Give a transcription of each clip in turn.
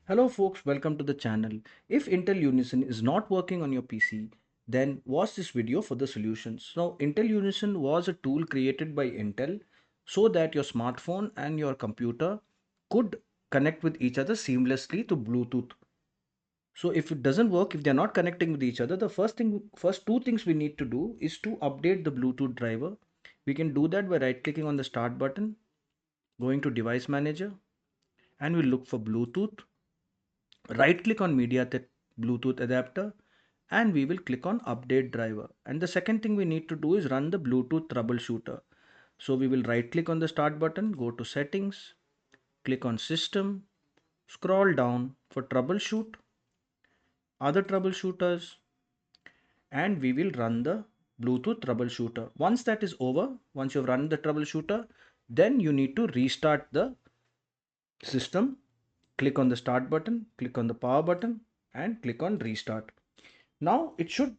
Hello folks, welcome to the channel. If Intel Unison is not working on your PC, then watch this video for the solutions. So Intel Unison was a tool created by Intel so that your smartphone and your computer could connect with each other seamlessly to Bluetooth. So if it doesn't work, if they're not connecting with each other, the first two things we need to do is to update the Bluetooth driver. We can do that by right clicking on the start button, going to device manager, and we'll look for Bluetooth. Right click on MediaTek Bluetooth adapter and we will click on update driver. And the second thing we need to do is run the Bluetooth troubleshooter. So we will right click on the start button, go to settings, click on system, scroll down for troubleshoot, other troubleshooters, and we will run the Bluetooth troubleshooter. Once that is over, once you've run the troubleshooter, then you need to restart the system. Click on the start button, click on the power button, and click on restart. Now it should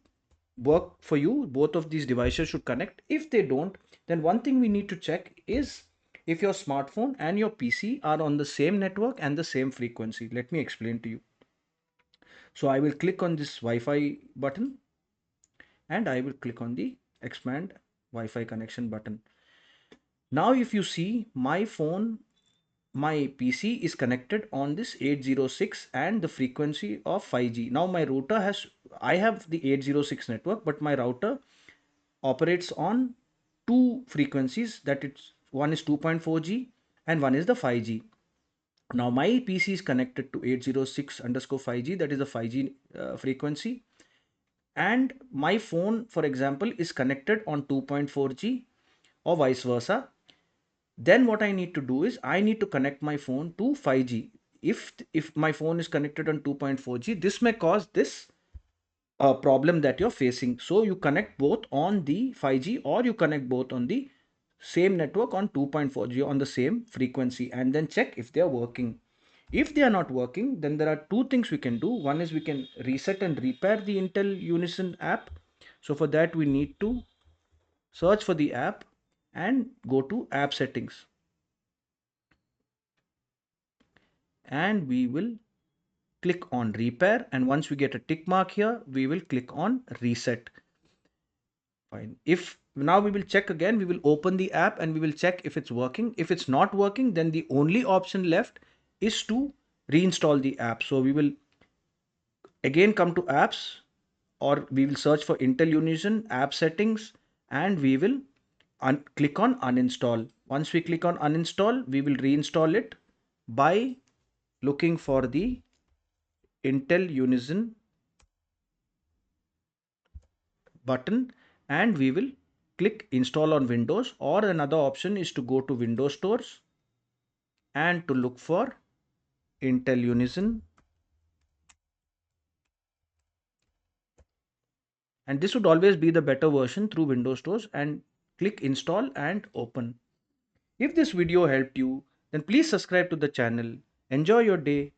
work for you. Both of these devices should connect. If they don't, then one thing we need to check is if your smartphone and your PC are on the same network and the same frequency. Let me explain to you. So I will click on this Wi-Fi button and I will click on the expand Wi-Fi connection button. Now if you see my PC is connected on this 806 and the frequency of 5G. Now my router I have the 806 network, but my router operates on two frequencies, that it's one is 2.4G and one is the 5G. Now my PC is connected to 806 underscore 5G, that is the 5G frequency, and my phone, for example, is connected on 2.4G or vice versa. Then what I need to do is I need to connect my phone to 5G. If my phone is connected on 2.4G, this may cause this problem that you're facing. So you connect both on the 5G or you connect both on the same network on 2.4G on the same frequency and then check if they are working. If they are not working, then there are two things we can do. One is we can reset and repair the Intel Unison app. So for that we need to search for the app and go to app settings, and we will click on repair, and once we get a tick mark here we will click on reset. Fine. If now we will check again, we will open the app and we will check if it's working. If it's not working, then the only option left is to reinstall the app. So we will again come to apps, or we will search for Intel Unison app settings, and we will click on uninstall. Once we click on uninstall, we will reinstall it by looking for the Intel Unison button, and we will click install on Windows, or another option is to go to Windows stores and to look for Intel Unison, and this would always be the better version through Windows stores, and click install and open. If this video helped you, then please subscribe to the channel. Enjoy your day.